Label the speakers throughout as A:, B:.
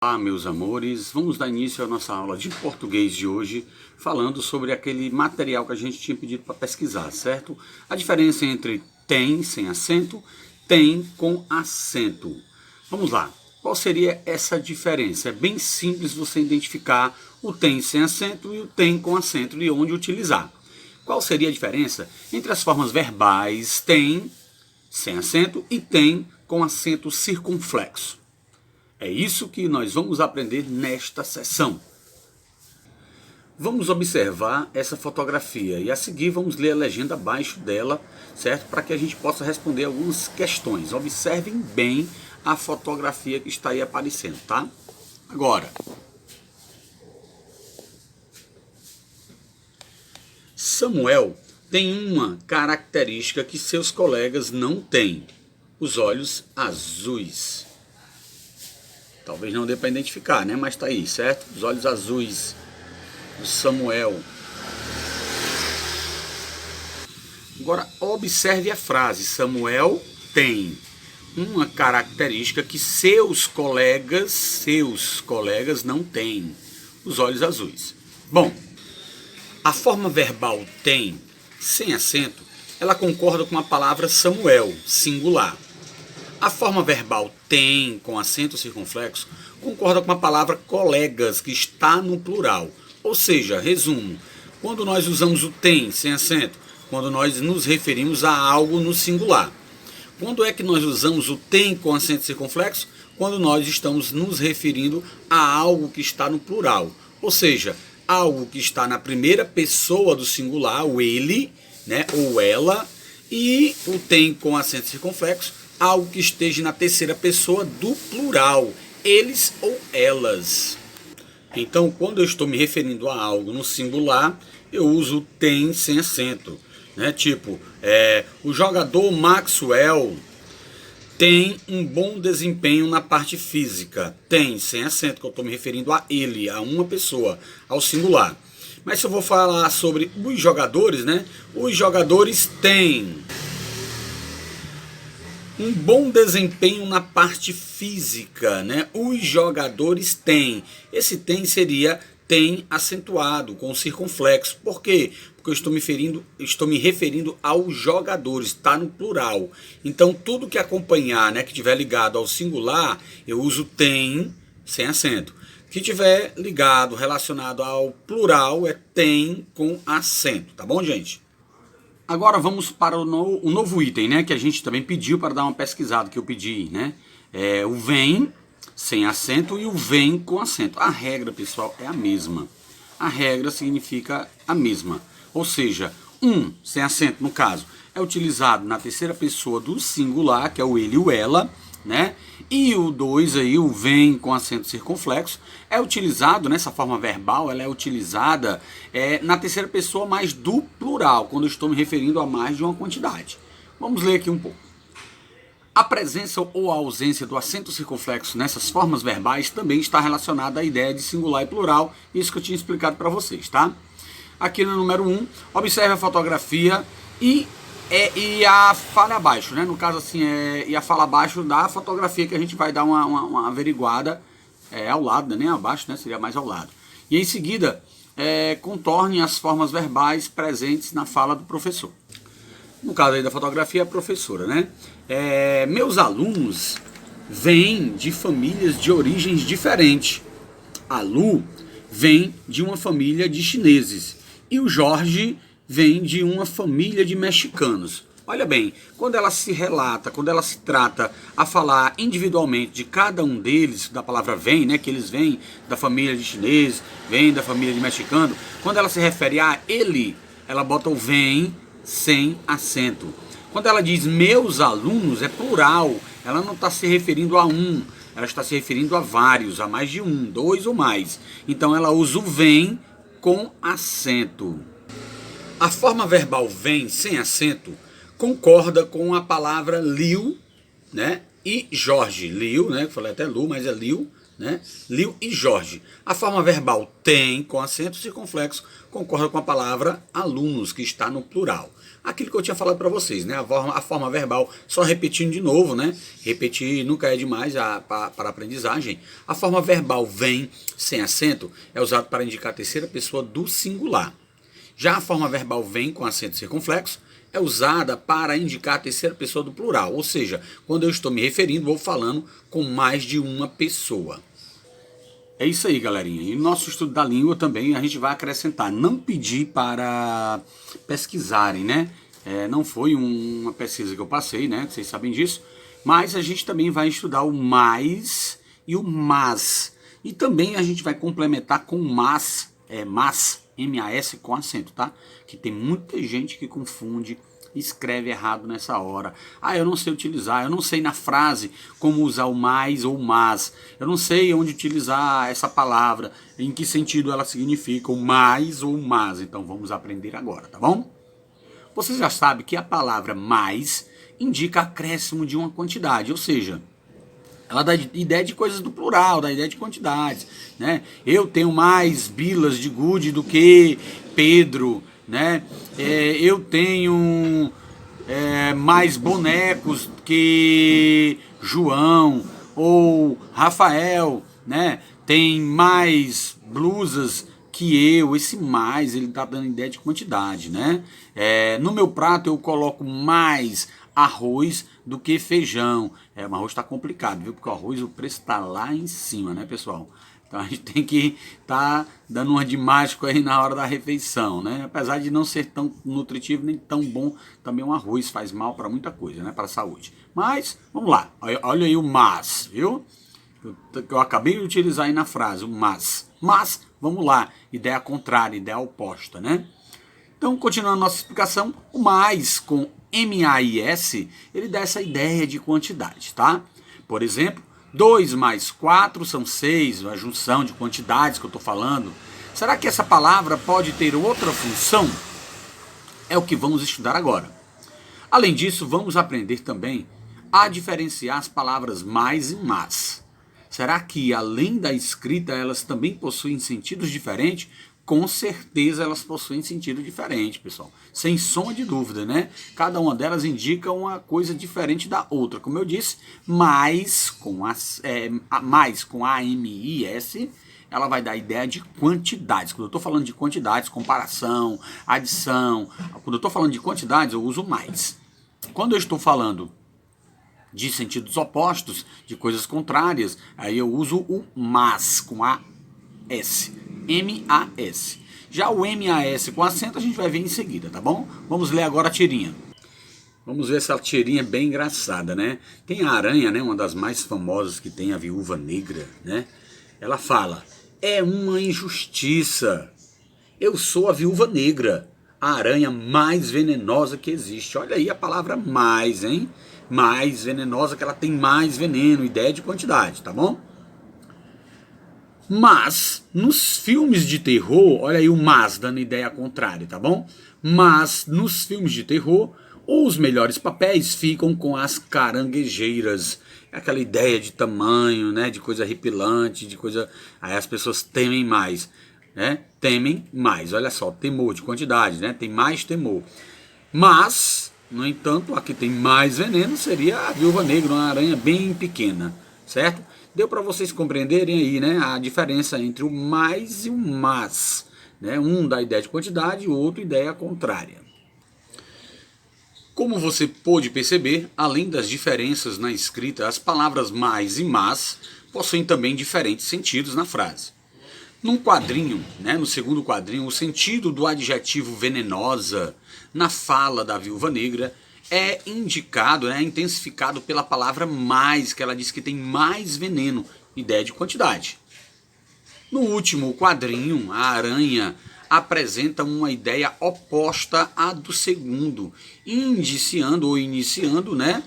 A: Olá, meus amores, vamos dar início à nossa aula de português de hoje, falando sobre aquele material que a gente tinha pedido para pesquisar, certo? A diferença entre tem sem acento, tem com acento. Vamos lá, qual seria essa diferença? É bem simples você identificar o tem sem acento e o tem com acento e onde utilizar. Qual seria a diferença entre as formas verbais tem sem acento e tem com acento circunflexo? É isso que nós vamos aprender nesta sessão. Vamos observar essa fotografia e a seguir vamos ler a legenda abaixo dela, certo? Para que a gente possa responder algumas questões. Observem bem a fotografia que está aí aparecendo, tá? Agora, Samuel tem uma característica que seus colegas não têm: os olhos azuis. Talvez não dê para identificar, né? Mas tá aí, certo? Os olhos azuis do Samuel. Agora, observe a frase. Samuel tem uma característica que seus colegas não têm: os olhos azuis. Bom, a forma verbal tem, sem acento, ela concorda com a palavra Samuel, singular. A forma verbal tem, com acento circunflexo, concorda com a palavra colegas, que está no plural. Ou seja, resumo, quando nós usamos o tem sem acento, quando nós nos referimos a algo no singular. Quando é que nós usamos o tem com acento circunflexo? Quando nós estamos nos referindo a algo que está no plural. Ou seja, algo que está na primeira pessoa do singular, o ele, né, ou ela, e o tem com acento circunflexo, algo que esteja na terceira pessoa do plural, eles ou elas. Então, quando eu estou me referindo a algo no singular, eu uso tem sem acento, né? Tipo, o jogador Maxwell tem um bom desempenho na parte física. Tem sem acento, que eu estou me referindo a ele, a uma pessoa, ao singular. Mas se eu vou falar sobre os jogadores, né? Os jogadores têm um bom desempenho na parte física, né? Os jogadores têm. Esse tem seria tem acentuado, com circunflexo. Por quê? Porque eu estou me referindo aos jogadores, está no plural. Então, tudo que acompanhar, né, que estiver ligado ao singular, eu uso tem sem acento. Que tiver ligado, relacionado ao plural, é tem com acento, tá bom, gente? Agora vamos para o novo item, né, que a gente também pediu para dar uma pesquisada, que eu pedi, né? O vem sem acento e o vem com acento. A regra, pessoal, é a mesma. A regra significa a mesma. Ou seja, um sem acento, no caso, é utilizado na terceira pessoa do singular, que é o ele e o ela, né? E o 2 aí, o vem com acento circunflexo, é utilizado nessa forma verbal, ela é utilizada na terceira pessoa, mas do plural, quando eu estou me referindo a mais de uma quantidade. Vamos ler aqui um pouco. A presença ou a ausência do acento circunflexo nessas formas verbais também está relacionada à ideia de singular e plural, isso que eu tinha explicado para vocês, tá? Aqui no número 1, observe a fotografia e a fala abaixo, né? No caso assim, e a fala abaixo da fotografia, que a gente vai dar uma averiguada ao lado, nem abaixo, né? Seria mais ao lado. E em seguida, contorne as formas verbais presentes na fala do professor. No caso aí da fotografia, a professora, né? Meus alunos vêm de famílias de origens diferentes. A Lu vem de uma família de chineses e o Jorge vem de uma família de mexicanos. Olha bem, quando ela se relata, quando ela se trata a falar individualmente de cada um deles, da palavra vem, né, que eles vêm da família de chineses, vêm da família de mexicano, quando ela se refere a ele, ela bota o vem sem acento. Quando ela diz meus alunos, é plural, ela não está se referindo a um, ela está se referindo a vários, a mais de um, dois ou mais. Então ela usa o vem com acento. A forma verbal vem sem acento concorda com a palavra Liu, né, e Jorge. Liu, né, eu falei até Lu, mas é Liu, né? Liu e Jorge. A forma verbal tem com acento circunflexo concorda com a palavra alunos, que está no plural. Aquilo que eu tinha falado para vocês, né? A forma verbal, só repetindo de novo, né? Repetir nunca é demais para a aprendizagem. A forma verbal vem sem acento é usado para indicar a terceira pessoa do singular. Já a forma verbal vem com acento circunflexo é usada para indicar a terceira pessoa do plural, ou seja, quando eu estou me referindo, vou falando com mais de uma pessoa. É isso aí, galerinha. E no nosso estudo da língua também a gente vai acrescentar, não pedir para pesquisarem, né? Não foi uma pesquisa que eu passei, né? Vocês sabem disso. Mas a gente também vai estudar o mais e o mas. E também a gente vai complementar com mas, M-A-S com acento, tá? Que tem muita gente que confunde, escreve errado nessa hora. Ah, eu não sei utilizar, eu não sei na frase como usar o mais ou o mas. Eu não sei onde utilizar essa palavra, em que sentido ela significa, o mais ou o mas. Então vamos aprender agora, tá bom? Você já sabe que a palavra mais indica acréscimo de uma quantidade, ou seja, ela dá ideia de coisas do plural, dá ideia de quantidades, né? Eu tenho mais bilas de gude do que Pedro, né? Eu tenho mais bonecos que João ou Rafael, né? Tem mais blusas que eu. Esse mais, ele tá dando ideia de quantidade, né? No meu prato eu coloco mais arroz do que feijão. O arroz está complicado, viu? Porque o arroz, o preço está lá em cima, né, pessoal? Então a gente tem que estar dando uma de mágico aí na hora da refeição, né? Apesar de não ser tão nutritivo nem tão bom, também um arroz faz mal para muita coisa, né? Para a saúde. Mas, vamos lá. Olha aí o mas, viu? Eu acabei de utilizar aí na frase, o mas. Mas, vamos lá. Ideia contrária, ideia oposta, né? Então, continuando a nossa explicação, o mais com M-A-I-S, ele dá essa ideia de quantidade, tá? Por exemplo, 2 mais 4 são 6, a junção de quantidades que eu estou falando. Será que essa palavra pode ter outra função? É o que vamos estudar agora. Além disso, vamos aprender também a diferenciar as palavras mais e mas. Será que, além da escrita, elas também possuem sentidos diferentes? Com certeza elas possuem sentido diferente, pessoal. Sem sombra de dúvida, né? Cada uma delas indica uma coisa diferente da outra. Como eu disse, mais com A-M-I-S, ela vai dar a ideia de quantidades. Quando eu estou falando de quantidades, comparação, adição. Quando eu estou falando de quantidades, eu uso mais. Quando eu estou falando de sentidos opostos, de coisas contrárias, aí eu uso o mas, com A-S. M-A-S. Já o M-A-S com acento a gente vai ver em seguida, tá bom? Vamos ler agora a tirinha. Vamos ver essa tirinha bem engraçada, né? Tem a aranha, né? Uma das mais famosas que tem, a Viúva Negra, né? Ela fala: é uma injustiça. Eu sou a Viúva Negra, a aranha mais venenosa que existe. Olha aí a palavra mais, hein? Mais venenosa, que ela tem mais veneno, ideia de quantidade, tá bom? Mas, nos filmes de terror, olha aí o mas dando ideia contrária, tá bom? Mas, nos filmes de terror, os melhores papéis ficam com as caranguejeiras. É aquela ideia de tamanho, né? De coisa horripilante, de coisa... Aí as pessoas temem mais, né? Temem mais, olha só, temor de quantidade, né? Tem mais temor. Mas, no entanto, a que tem mais veneno seria a Viúva Negra, uma aranha bem pequena, certo? Deu para vocês compreenderem aí, né, a diferença entre o mais e o mas, né? Um dá ideia de quantidade e o outro ideia contrária. Como você pôde perceber, além das diferenças na escrita, as palavras mais e mas possuem também diferentes sentidos na frase. Num quadrinho, né, no segundo quadrinho, o sentido do adjetivo venenosa na fala da Viúva Negra é indicado, né, intensificado pela palavra mais, que ela diz que tem mais veneno, ideia de quantidade. No último quadrinho, a aranha apresenta uma ideia oposta à do segundo, indiciando ou iniciando, né,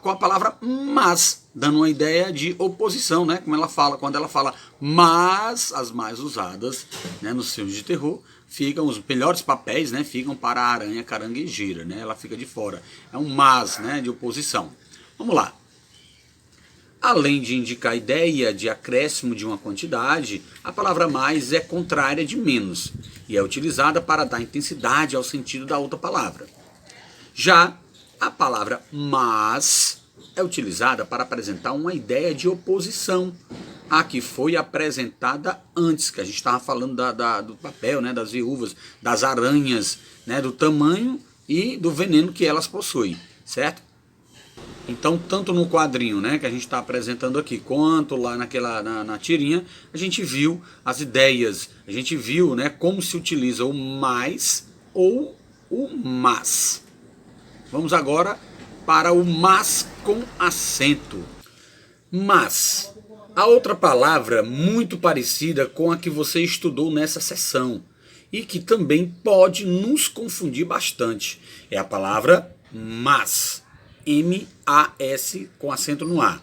A: com a palavra mas, dando uma ideia de oposição, né, como ela fala, quando ela fala mas, as mais usadas, né, nos filmes de terror, ficam os melhores papéis, né, ficam para a aranha caranguejeira, né, ela fica de fora. É um mas, né, de oposição. Vamos lá. Além de indicar a ideia de acréscimo de uma quantidade, a palavra mais é contrária de menos e é utilizada para dar intensidade ao sentido da outra palavra. Já a palavra mas é utilizada para apresentar uma ideia de oposição a que foi apresentada antes, que a gente estava falando do papel, né, das viúvas, das aranhas, né, do tamanho e do veneno que elas possuem, certo? Então, tanto no quadrinho, né, que a gente está apresentando aqui, quanto lá na tirinha, a gente viu as ideias, a gente viu, né, como se utiliza o mais ou o mas. Vamos agora para o mas com acento. Mas, a outra palavra muito parecida com a que você estudou nessa sessão e que também pode nos confundir bastante é a palavra mas. M-A-S com acento no A,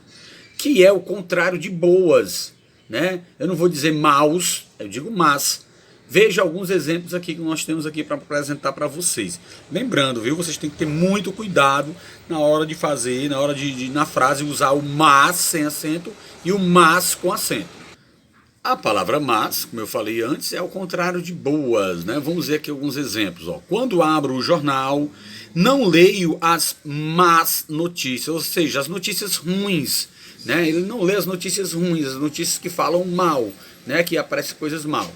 A: que é o contrário de boas, né? Eu não vou dizer maus, eu digo mas. Veja alguns exemplos aqui que nós temos aqui para apresentar para vocês. Lembrando, viu? Vocês têm que ter muito cuidado na hora de fazer, na hora de na frase usar o mas sem acento e o mas com acento. A palavra mas, como eu falei antes, é o contrário de boas, né? Vamos ver aqui alguns exemplos. Ó. Quando abro o jornal, não leio as más notícias, ou seja, as notícias ruins, né? Ele não lê as notícias ruins, as notícias que falam mal, né? Que aparecem coisas mal.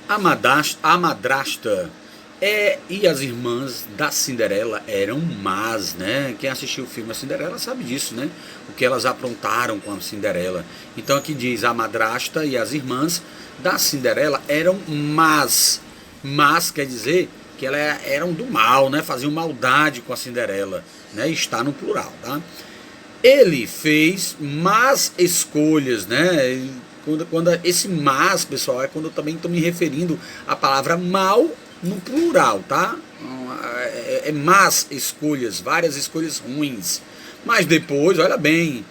A: A madrasta e as irmãs da Cinderela eram más, né? Quem assistiu o filme A Cinderela sabe disso, né? O que elas aprontaram com a Cinderela. Então aqui diz a madrasta e as irmãs da Cinderela eram más. Más quer dizer que elas eram do mal, né? Faziam maldade com a Cinderela, né? Está no plural, tá? Ele fez más escolhas, né? Quando esse mas, pessoal, é quando eu também estou me referindo à palavra mal no plural, tá? É más escolhas, várias escolhas ruins. Mas depois, olha bem,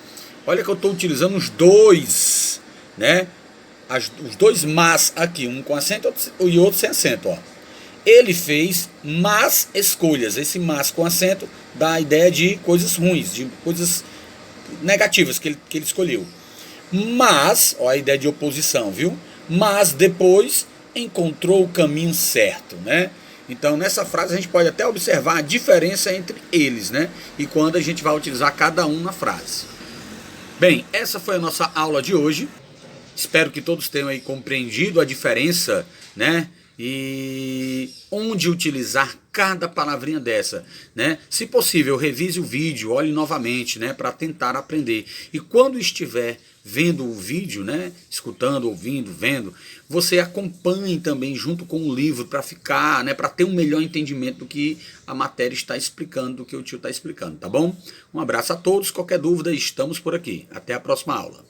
A: olha que eu estou utilizando os dois, né? Os dois mas aqui, um com acento e outro sem acento, ó. Ele fez más escolhas. Esse mas com acento dá a ideia de coisas ruins, de coisas negativas que ele escolheu. Mas, ó, a ideia de oposição, viu? Mas depois encontrou o caminho certo, né? Então nessa frase a gente pode até observar a diferença entre eles, né? E quando a gente vai utilizar cada um na frase. Bem, essa foi a nossa aula de hoje. Espero que todos tenham aí compreendido a diferença, né? E onde utilizar cada palavrinha dessa, né? Se possível, revise o vídeo, olhe novamente, né, para tentar aprender. E quando estiver vendo o vídeo, né, escutando, ouvindo, vendo, você acompanhe também junto com o livro para ficar, né, para ter um melhor entendimento do que a matéria está explicando, do que o tio está explicando, tá bom? Um abraço a todos, qualquer dúvida, estamos por aqui. Até a próxima aula.